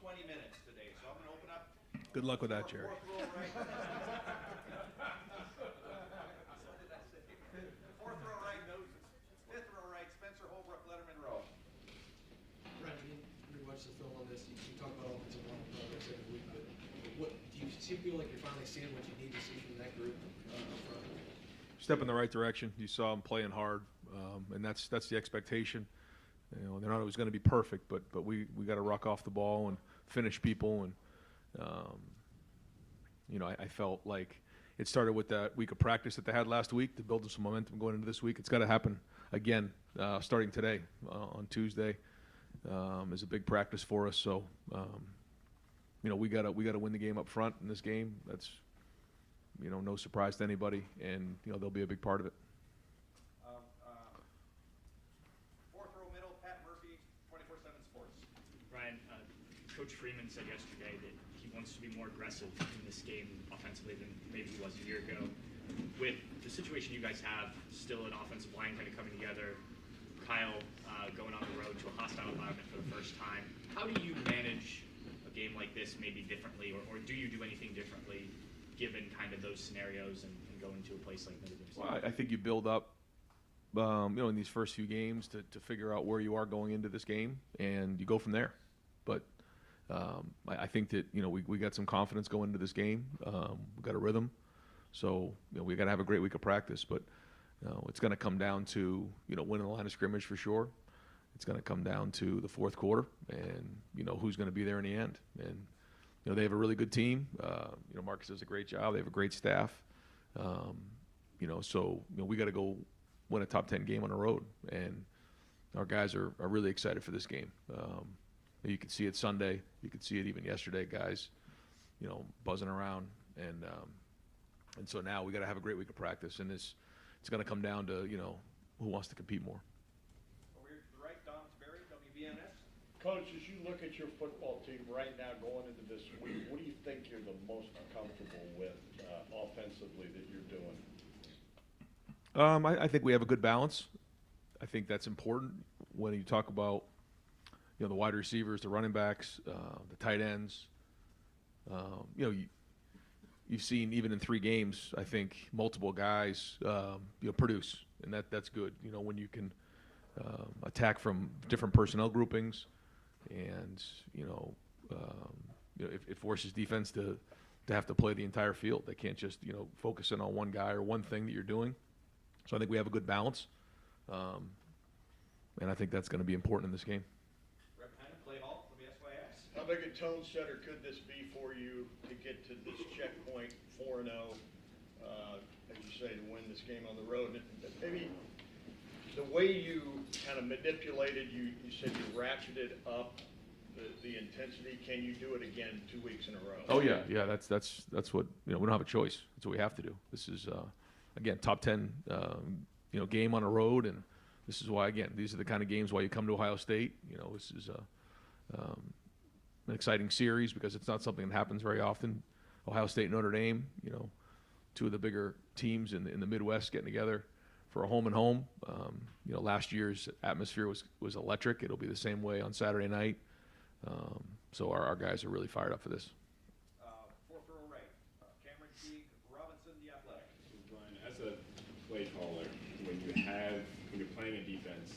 20 minutes today, so I'm going to open up. Good luck with that, Jerry. Fourth row right. So did I say? Fourth row right, noses. Fifth row right, Spencer Holbrook, Letterman row. Brent, you watched the film on this. You talk about offensive line progress every week, but what do you feel like you're finally seeing what you need to see from that group up front? Step in the right direction. You saw them playing hard, and that's the expectation. You know, they're not always going to be perfect, but we got to rock off the ball and finish people. And you know, I felt like it started with that week of practice that they had last week to build some momentum going into this week. It's got to happen again, starting today on Tuesday. Is a big practice for us. So you know, we got to win the game up front in this game. That's, you know, no surprise to anybody, and you know they'll be a big part of it. Fourth row middle, Pat Murphy, 24/7 Sports. Ryan, Coach Freeman said yesterday that he wants to be more aggressive in this game offensively than maybe he was a year ago. With the situation you guys have, still an offensive line kind of coming together, Kyle going on the road to a hostile environment for the first time, how do you manage a game like this maybe differently, or do you do anything differently given kind of those scenarios and going to a place like Notre Dame? Well, I think you build up, you know, in these first few games to figure out where you are going into this game, and you go from there. But I think that, you know, we got some confidence going into this game. We got a rhythm, so you know we got to have a great week of practice. But it's going to come down to, you know, winning the line of scrimmage for sure. It's going to come down to the fourth quarter, and you know who's going to be there in the end. And you know, they have a really good team. You know, Marcus does a great job. They have a great staff. You know, so you know we got to go win a top 10 game on the road, and our guys are really excited for this game. You can see it Sunday. You could see it even yesterday, guys. You know, buzzing around, and so now we got to have a great week of practice, and it's going to come down to, you know, who wants to compete more. Over here to the right, Don Sperry, WBNS. Coach, as you look at your football team right now going into this week, what do you think you're the most comfortable with offensively that you're doing? I think we have a good balance. I think that's important when you talk about, you know, the wide receivers, the running backs, the tight ends. You know, you've seen even in 3 games, I think multiple guys, you know, produce, and that's good. You know, when you can attack from different personnel groupings. And you know, it forces defense to have to play the entire field. They can't just, you know, focus in on one guy or one thing that you're doing. So I think we have a good balance, and I think that's going to be important in this game. Rep Hanna, Clay Hall, WSYS. How big a tone setter could this be for you to get to this checkpoint 4-0, as you say, to win this game on the road? And maybe the way you kind of manipulated, you said you ratcheted up the intensity. Can you do it again 2 weeks in a row? Oh yeah. That's what, you know, we don't have a choice. That's what we have to do. This is again top 10 you know, game on the road, and this is why, again, these are the kind of games why you come to Ohio State. You know, this is an exciting series because it's not something that happens very often. Ohio State, Notre Dame, you know, 2 of the bigger teams in the Midwest getting together for a home and home. You know, last year's atmosphere was electric. It'll be the same way on Saturday night. So our guys are really fired up for this. Fourth row right, Cameron Teague, Robinson, The Athletic. Brian, as a play caller, when you're playing a defense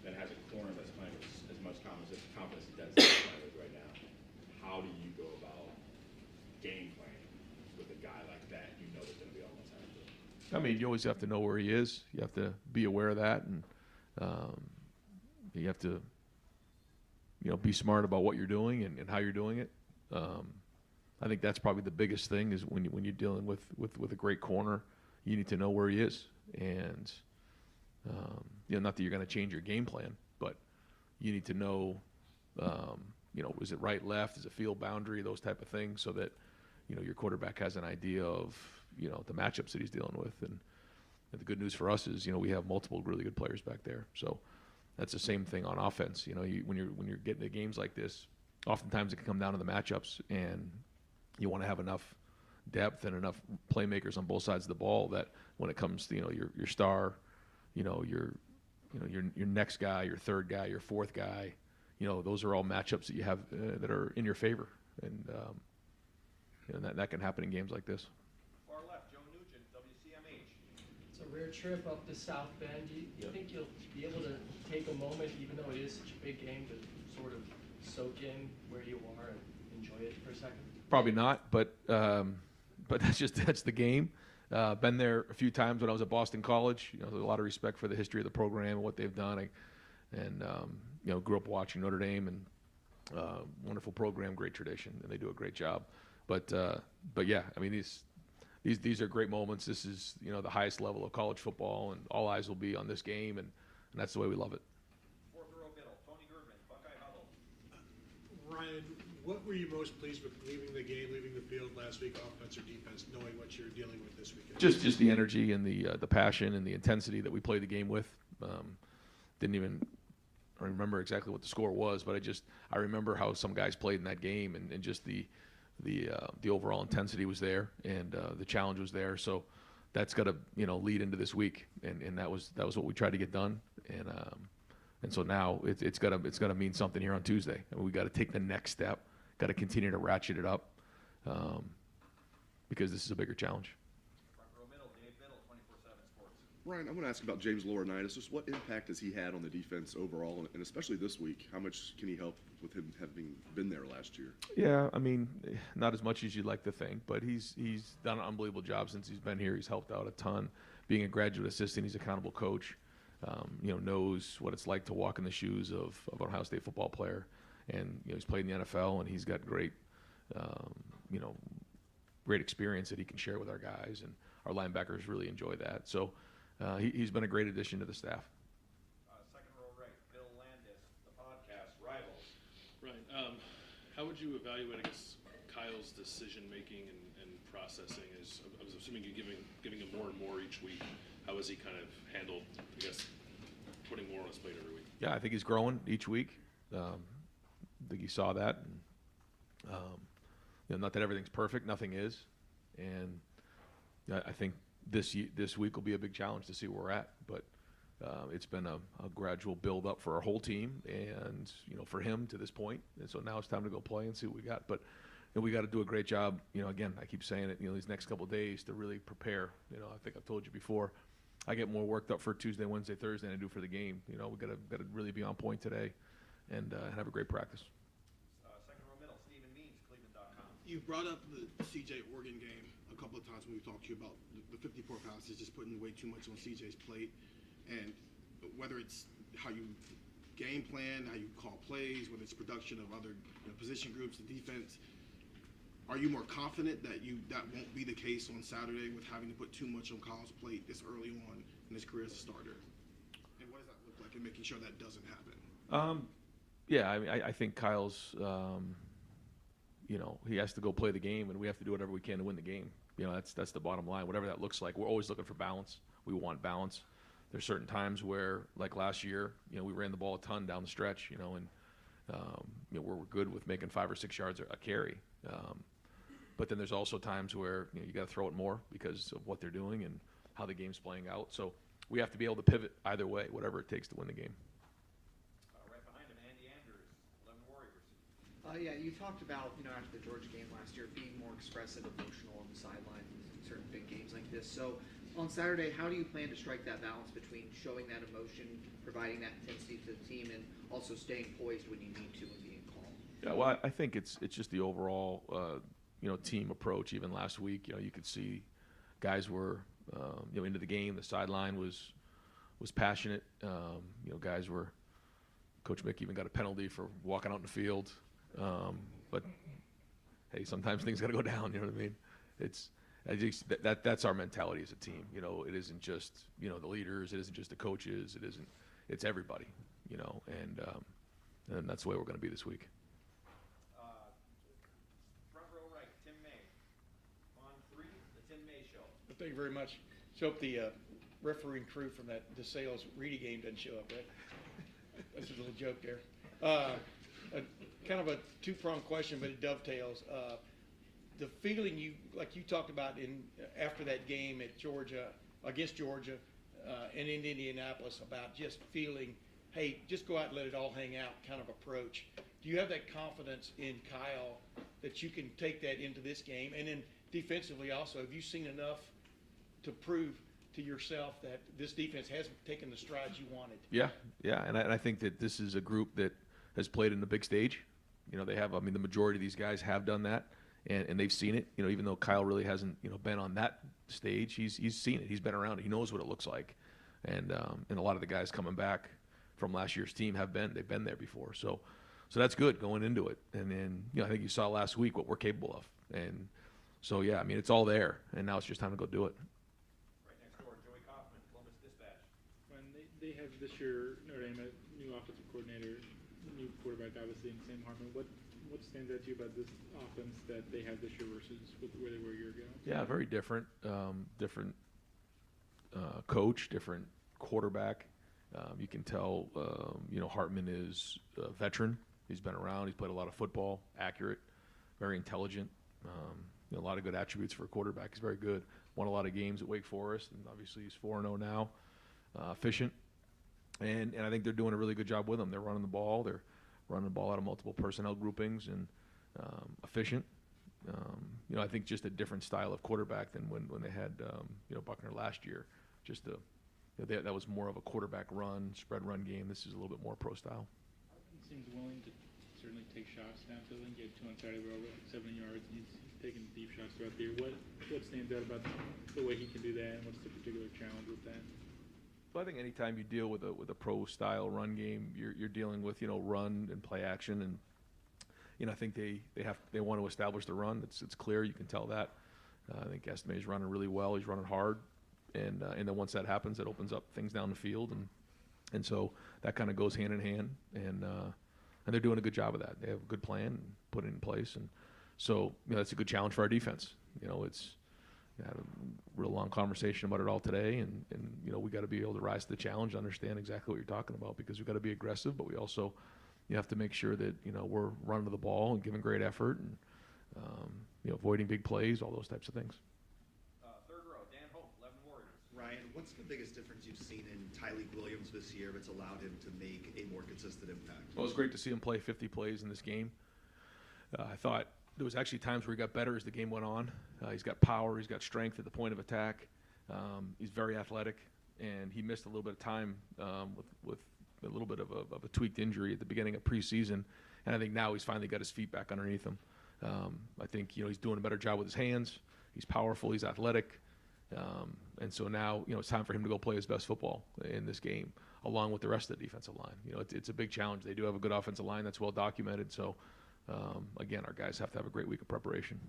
that has a corner that's playing with as much confidence as it does right now, how do you go about game planning with a guy like that? You know there's going to be almost anything. I mean, you always have to know where he is. You have to be aware of that, and you have to, you know, be smart about what you're doing and how you're doing it. I think that's probably the biggest thing is when you're dealing with a great corner, you need to know where he is, and you know, not that you're going to change your game plan, but you need to know, you know, is it right, left, is it field boundary, those type of things, so that, you know, your quarterback has an idea of, you know, the matchups that he's dealing with. And the good news for us is, you know, we have multiple really good players back there. So that's the same thing on offense. You know, when you're getting to games like this, oftentimes it can come down to the matchups, and you want to have enough depth and enough playmakers on both sides of the ball that when it comes to, you know, your star, you know, your next guy, your third guy, your fourth guy, those are all matchups that you have that are in your favor, and that can happen in games like this. Far left, Joe Nugent, WCMH. It's a rare trip up to South Bend. Do you think you'll be able to take a moment, even though it is such a big game, to sort of soak in where you are and enjoy it for a second? Probably not, but that's the game. Been there a few times when I was at Boston College. There's a lot of respect for the history of the program and what they've done. Grew up watching Notre Dame, and wonderful program, great tradition, and they do a great job. But yeah, I mean these are great moments. This is the highest level of college football, and all eyes will be on this game, and that's the way we love it. Fourth row middle, Tony German, Buckeye Huddle. Ryan, what were you most pleased with leaving the game, leaving the field last week, offense or defense, knowing what you're dealing with this weekend? Just the energy and the passion and the intensity that we played the game with. Didn't even remember exactly what the score was, but I remember how some guys played in that game, and just the overall intensity was there, and the challenge was there. So that's got to lead into this week, and that was what we tried to get done, and so now it's got to mean something here on Tuesday. I mean, we got to take the next step, got to continue to ratchet it up, because this is a bigger challenge. Front row middle, Dave Biddle, 24/7 Sports. Ryan, I want to ask about James Laurinaitis. Just what impact has he had on the defense overall, and especially this week? How much can he help with him having been there last year? Yeah, I mean, not as much as you'd like to think, but he's done an unbelievable job since he's been here. He's helped out a ton. Being a graduate assistant, he's an accountable coach. Knows what it's like to walk in the shoes of an Ohio State football player, and he's played in the NFL, and he's got great experience that he can share with our guys, and our linebackers really enjoy that. So he's been a great addition to the staff. Second row right, Bill Landis, the podcast, Rivals. Right. How would you evaluate, I guess, Kyle's decision-making and processing? I was assuming you're giving him more and more each week. How has he kind of handled, I guess, putting more on his plate every week? Yeah, I think he's growing each week. I think he saw that. And, not that everything's perfect. Nothing is. And I think this week will be a big challenge to see where we're at. But it's been a gradual build-up for our whole team and, for him to this point. And so now it's time to go play and see what we got. But we got to do a great job. Again, I keep saying it, these next couple of days to really prepare. I think I've told you before, I get more worked up for Tuesday, Wednesday, Thursday than I do for the game. We got to really be on point today and have a great practice. Second row middle, Stephen Means, Cleveland.com. You brought up the CJ Oregon game a couple of times when we talked to you about the 54 passes, just putting way too much on CJ's plate, and whether it's how you game plan, how you call plays, whether it's production of other position groups, the defense. Are you more confident that won't be the case on Saturday with having to put too much on Kyle's plate this early on in his career as a starter? And what does that look like in making sure that doesn't happen? Yeah, I mean, I think Kyle's, he has to go play the game, and we have to do whatever we can to win the game. That's the bottom line. Whatever that looks like, we're always looking for balance. We want balance. There's certain times where, like last year, we ran the ball a ton down the stretch, and we're good with making 5 or 6 yards a carry. But then there's also times where you got to throw it more because of what they're doing and how the game's playing out. So we have to be able to pivot either way, whatever it takes to win the game. Right behind him, Andy Andrews, 11 Warriors. Yeah, you talked about, after the Georgia game last year, being more expressive, emotional on the sideline in certain big games like this. So on Saturday, how do you plan to strike that balance between showing that emotion, providing that intensity to the team, and also staying poised when you need to and being calm? Yeah, well, I think it's just the overall, team approach. Even last week, you could see guys were, into the game. The sideline was passionate. Guys were. Coach Mick even got a penalty for walking out in the field. But hey, sometimes things got to go down. You know what I mean? That's our mentality as a team. It isn't just the leaders. It isn't just the coaches. It's everybody. And that's the way we're going to be this week. Front row right, Tim May. On 3, the Tim May Show. Thank you very much. So hope the refereeing crew from that DeSales Reedy game doesn't show up, right? That's a little joke there. Kind of a two-pronged question, but it dovetails. The feeling you talked about after that game against Georgia, and in Indianapolis, about just feeling hey, just go out and let it all hang out kind of approach. Do you have that confidence in Kyle that you can take that into this game? And then defensively also, have you seen enough to prove to yourself that this defense has taken the strides you wanted? Yeah, and I think that this is a group that has played in the big stage. You know, they have. I mean, the majority of these guys have done that, and they've seen it. You know, even though Kyle really hasn't, been on that stage, he's seen it. He's been around it. He knows what it looks like, and a lot of the guys coming back from last year's team they've been there before. So that's good going into it. And then I think you saw last week what we're capable of, and so yeah, I mean it's all there, and now it's just time to go do it. Right next door, Joey Kaufman, Columbus Dispatch. When they have this year, Notre Dame, a new offensive coordinator, new quarterback, obviously, in Sam Hartman. What stands out to you about this offense that they have this year versus where they were a year ago? Yeah, very different. Different coach, different quarterback. You can tell, Hartman is a veteran. He's been around. He's played a lot of football, accurate, very intelligent. A lot of good attributes for a quarterback. He's very good. Won a lot of games at Wake Forest, and obviously he's 4-0 now. Efficient. And I think they're doing a really good job with him. They're running the ball. They're running the ball out of multiple personnel groupings and efficient. I think just a different style of quarterback than when they had, Buckner last year. Just that was more of a quarterback run, spread run game. This is a little bit more pro style. He seems willing to certainly take shots downfield. And get 2 on Saturday, but over 70 yards. He's taking deep shots throughout the year. What stands out about the way he can do that, and what's the particular challenge with that? Well, I think anytime you deal with a pro style run game, you're dealing with run and play action, and I think they want to establish the run. It's clear, you can tell that. I think Estime's running really well. He's running hard, and then once that happens, it opens up things down the field, and so that kind of goes hand in hand, and they're doing a good job of that. They have a good plan and put it in place, and so that's a good challenge for our defense. We had a real long conversation about it all today, and we got to be able to rise to the challenge, understand exactly what you're talking about, because we've got to be aggressive, but we also have to make sure that we're running to the ball and giving great effort and avoiding big plays, all those types of things. Third row, Dan Hope, 11 Warriors. Ryan, what's the biggest difference you've seen in Tyleek Williams this year that's allowed him to make a more consistent impact? Well, it was great to see him play 50 plays in this game. I thought there was actually times where he got better as the game went on. He's got power. He's got strength at the point of attack. He's very athletic, and he missed a little bit of time with a little bit of a tweaked injury at the beginning of preseason, and I think now he's finally got his feet back underneath him. I think he's doing a better job with his hands. He's powerful. He's athletic, and so now it's time for him to go play his best football in this game, along with the rest of the defensive line. It's a big challenge. They do have a good offensive line that's well documented. So again, our guys have to have a great week of preparation.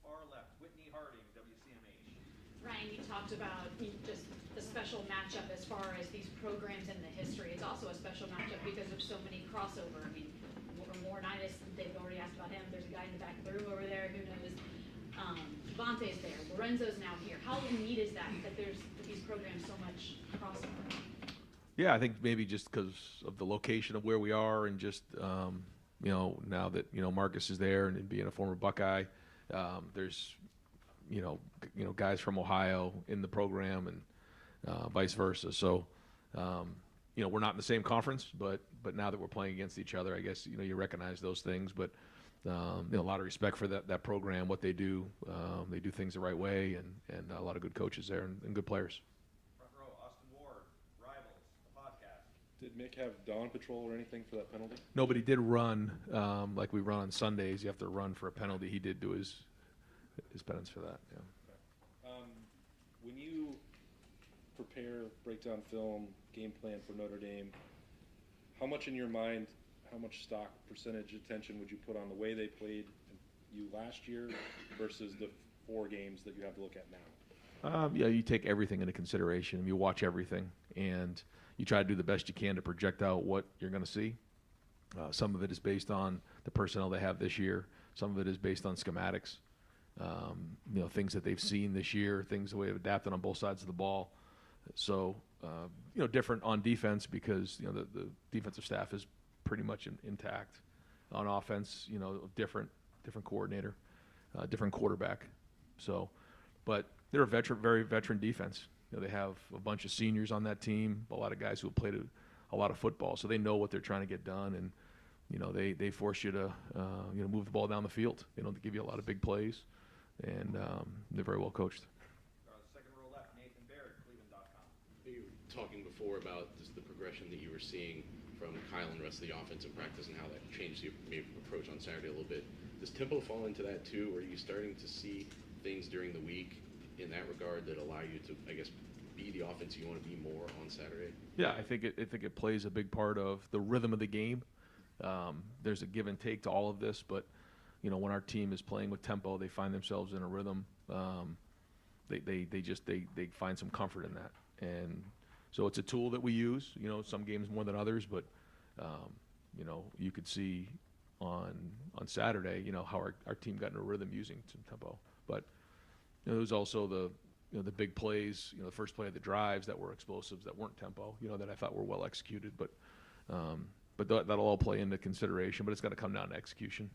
Far left, Whitney Harding, WCMH. Ryan, you talked about just the special matchup as far as these programs in the history. It's also a special matchup because of so many crossover. I mean, Warrenitis, they've already asked about him. There's a guy in the back of the room over there who knows. Devontae's there. Lorenzo's now here. How neat is that there's these programs so much crossover? Yeah, I think maybe just because of the location of where we are, and just now that Marcus is there and being a former Buckeye, there's guys from Ohio in the program, and vice versa. So we're not in the same conference, but now that we're playing against each other, I guess you recognize those things. But a lot of respect for that program, what they do. They do things the right way, and a lot of good coaches there and good players. Front row, Austin Ward, Rivals, the podcast. Did Mick have dawn patrol or anything for that penalty? Nobody did run like we run on Sundays. You have to run for a penalty. He did do his penance for that. Yeah. When you prepare, break down film, game plan for Notre Dame, how much in your mind, how much stock, percentage attention would you put on the way they played you last year versus the 4 games that you have to look at now? Yeah, you take everything into consideration. You watch everything, and you try to do the best you can to project out what you're going to see. Some of it is based on the personnel they have this year. Some of it is based on schematics, things that they've seen this year, things that we've adapted on both sides of the ball. So, different on defense because, the defensive staff is pretty much intact. On offense, different coordinator, different quarterback. So, but they're a very veteran defense. They have a bunch of seniors on that team, a lot of guys who have played a lot of football, so they know what they're trying to get done, and they force you to move the ball down the field. To give you a lot of big plays, and they're very well coached. Second row left, Nathan Baird, Cleveland.com. You were talking before about just the progression that you were seeing from Kyle and the rest of the offense in practice and how that changed your maybe approach on Saturday a little bit. Does tempo fall into that too? Or are you starting to see things during the week in that regard that allow you to, I guess, be the offense you want to be more on Saturday? Yeah, I think it plays a big part of the rhythm of the game. There's a give and take to all of this, but when our team is playing with tempo, they find themselves in a rhythm. They find some comfort in that, and so it's a tool that we use. Some games more than others, but you could see on Saturday, how our team got in a rhythm using some tempo. But there was also the big plays, the first play of the drives that were explosives that weren't tempo, that I thought were well executed. But that'll all play into consideration. But it's got to come down to execution.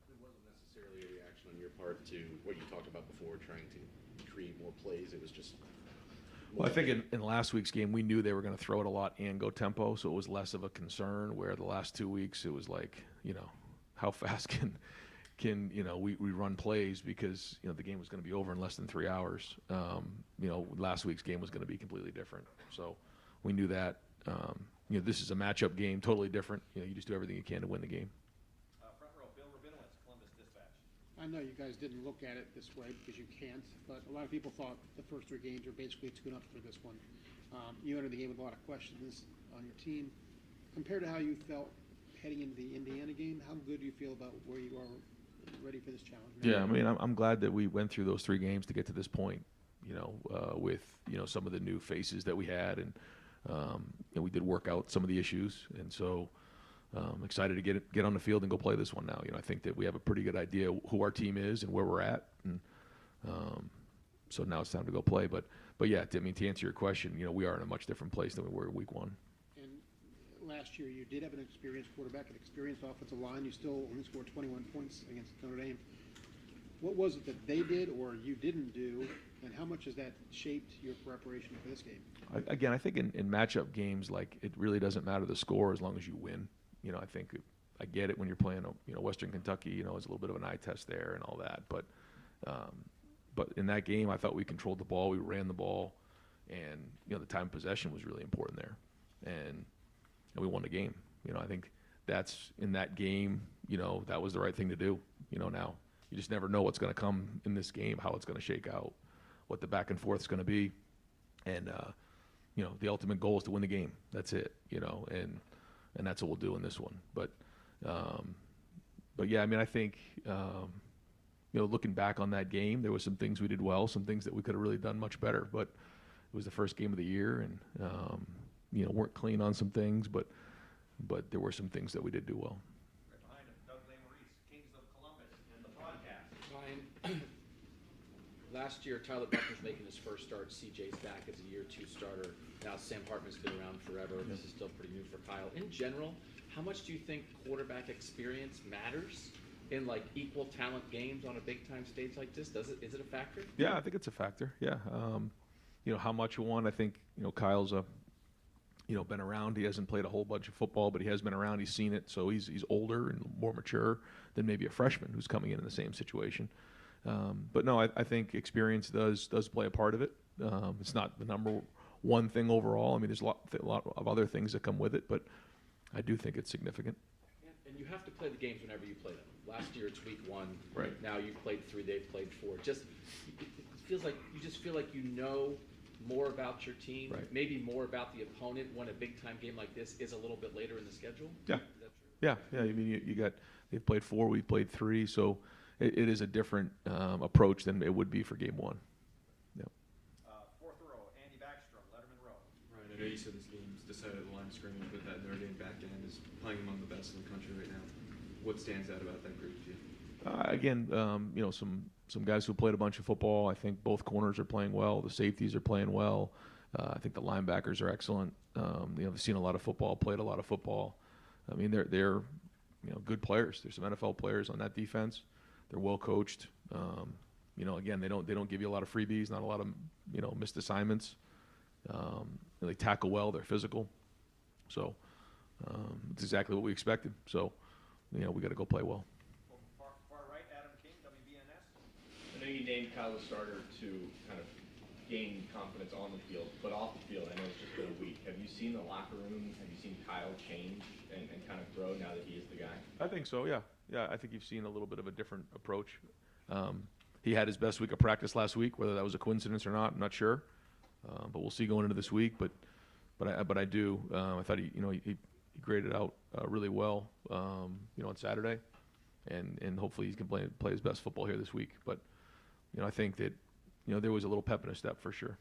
It wasn't necessarily a reaction on your part to what you talked about before, trying to create more plays. It was just. Well, I think in last week's game, we knew they were going to throw it a lot and go tempo, so it was less of a concern, where the last 2 weeks it was like, how fast can we run plays, because, the game was going to be over in less than 3 hours. Last week's game was going to be completely different. So we knew that. This is a matchup game, totally different. You just do everything you can to win the game. Front row, Bill Rabinowitz, Columbus Dispatch. I know you guys didn't look at it this way because you can't, but a lot of people thought the first 3 games were basically tune-up for this one. You entered the game with a lot of questions on your team. Compared to how you felt heading into the Indiana game, how good do you feel about where you are ready for this challenge now? Yeah, I mean, I'm glad that we went through those 3 games to get to this point, with, some of the new faces that we had, and we did work out some of the issues, and so I'm excited to get on the field and go play this one now. I think that we have a pretty good idea who our team is and where we're at, and so now it's time to go play. But yeah, to answer your question, we are in a much different place than we were week 1. And last year you did have an experienced quarterback, an experienced offensive line. You still only scored 21 points against Notre Dame. What was it that they did or you didn't do, and how much has that shaped your preparation for this game? Again, I think in matchup games, like, it really doesn't matter the score as long as you win. I think I get it when you're playing, Western Kentucky, it's a little bit of an eye test there and all that. But in that game, I thought we controlled the ball, we ran the ball, and, the time of possession was really important there. And we won the game. I think that's in that game, that was the right thing to do. Now you just never know what's going to come in this game, how it's going to shake out, what the back and forth is going to be. And, the ultimate goal is to win the game. That's it, and that's what we'll do in this one. But yeah, I think, looking back on that game, there was some things we did well, some things that we could have really done much better. But it was the first game of the year, and, weren't clean on some things, but there were some things that we did do well. Right behind him, Doug Lamarice, Kings of Columbus, and the broadcast. Ryan, last year Tyler Buckner's making his first start. CJ's back as a year 2 starter. Now Sam Hartman's been around forever. This is still pretty new for Kyle. In general, how much do you think quarterback experience matters in equal talent games on a big time stage like this? Is it a factor? Yeah, I think it's a factor. Yeah. How much one, I think, Kyle's been around. He hasn't played a whole bunch of football, but he has been around. He's seen it. So he's older and more mature than maybe a freshman who's coming in the same situation. But no, I think experience does play a part of it. It's not the number one thing overall. There's a lot of other things that come with it, but I do think it's significant. And you have to play the games whenever you play them. Last year it's week 1. Right. Now you've played 3, they've played 4. It feels like you just feel like you know more about your team, right. Maybe more about the opponent when a big time game like this is a little bit later in the schedule. Yeah. Is that true? Yeah. They've played 4, we've played 3, so it is a different approach than it would be for game 1. Yeah. Fourth row, Andy Backstrom, Letterman Row. Right, I know you said this game's decided at the line of scrimmage, but that Notre Dame back end is playing among the best in the country right now. What stands out about that group to you? Again, some guys who played a bunch of football. I think both corners are playing well. The safeties are playing well. I think the linebackers are excellent. They've seen a lot of football, played a lot of football. They're good players. There's some NFL players on that defense. They're well coached. Again, they don't give you a lot of freebies, not a lot of missed assignments. They tackle well. They're physical. So It's exactly what we expected. So, we got to go play well. Far right, Adam King, WBNS. I know you named Kyle the starter to kind of gain confidence on the field, but off the field, I know it's just been a week. Have you seen the locker room? Have you seen Kyle change and kind of grow now that he is the guy? I think so, yeah. Yeah, I think you've seen a little bit of a different approach. He had his best week of practice last week. Whether that was a coincidence or not, I'm not sure. But we'll see going into this week. But I do. I thought he graded out really well, on Saturday, and hopefully he can play his best football here this week. But I think that there was a little pep in his step for sure.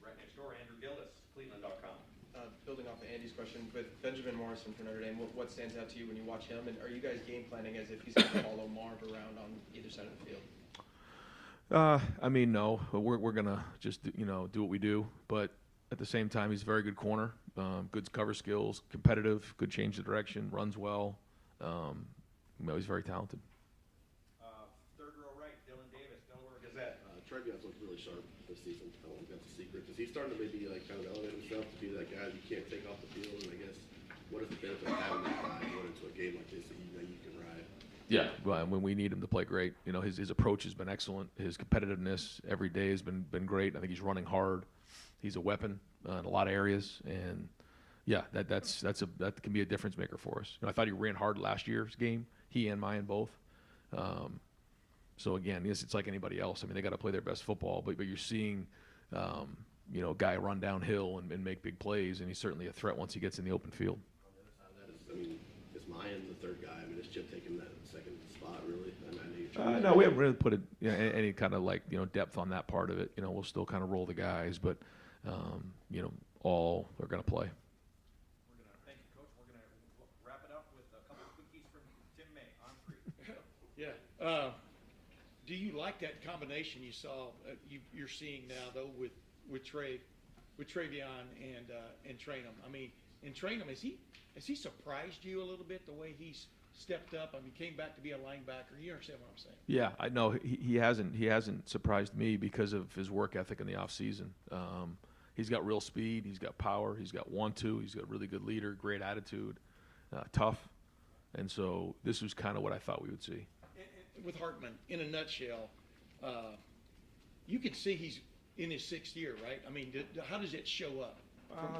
Right next door, Andrew Gillis, Cleveland.com. Building off of Andy's question, with Benjamin Morrison for Notre Dame, what stands out to you when you watch him, and are you guys game planning as if he's going to follow Marv around on either side of the field? No, we're gonna just do what we do, but at the same time, he's a very good corner, good cover skills, competitive, good change of direction, runs well. He's very talented. Third row right, Dylan Davis, Delaware Gazette. Treviot's looked really sharp this season. I don't think that's a secret. Is he starting to maybe kind of elevate himself to be that guy you can't take off the field? And I guess what is the benefit of having that guy going into a game like this that you can ride? Yeah, well, when we need him to play great, his approach has been excellent. His competitiveness every day has been great. I think he's running hard. He's a weapon in a lot of areas, and yeah, that can be a difference maker for us. I thought he ran hard last year's game. He and Mayan both. So again, it's like anybody else. They got to play their best football, but you're seeing, a guy run downhill and make big plays, and he's certainly a threat once he gets in the open field. Is Mayan the third guy? Is Chip taking that second spot really? I know you're trying No, we haven't really put any kind of depth on that part of it. We'll still kind of roll the guys, but all are going to play. Thank you, Coach. We're going to wrap it up with a couple of quickies from Tim May on three. Yeah. Do you like that combination you saw? You're seeing now though with Travion and Trainum. And Trainum, has he surprised you a little bit the way he's stepped up? Came back to be a linebacker. You understand what I'm saying? Yeah, I know he hasn't surprised me because of his work ethic in the off season. He's got real speed. He's got power. He's got 1-2. He's got a really good leader, great attitude, tough. And so this was kind of what I thought we would see. With Hartman, in a nutshell, you can see he's in his 6th year, right? How does it show up?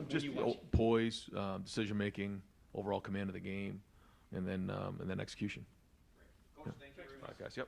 Just poise, decision making, overall command of the game, and then execution. Coach, thank you very much. All right, guys. Yep.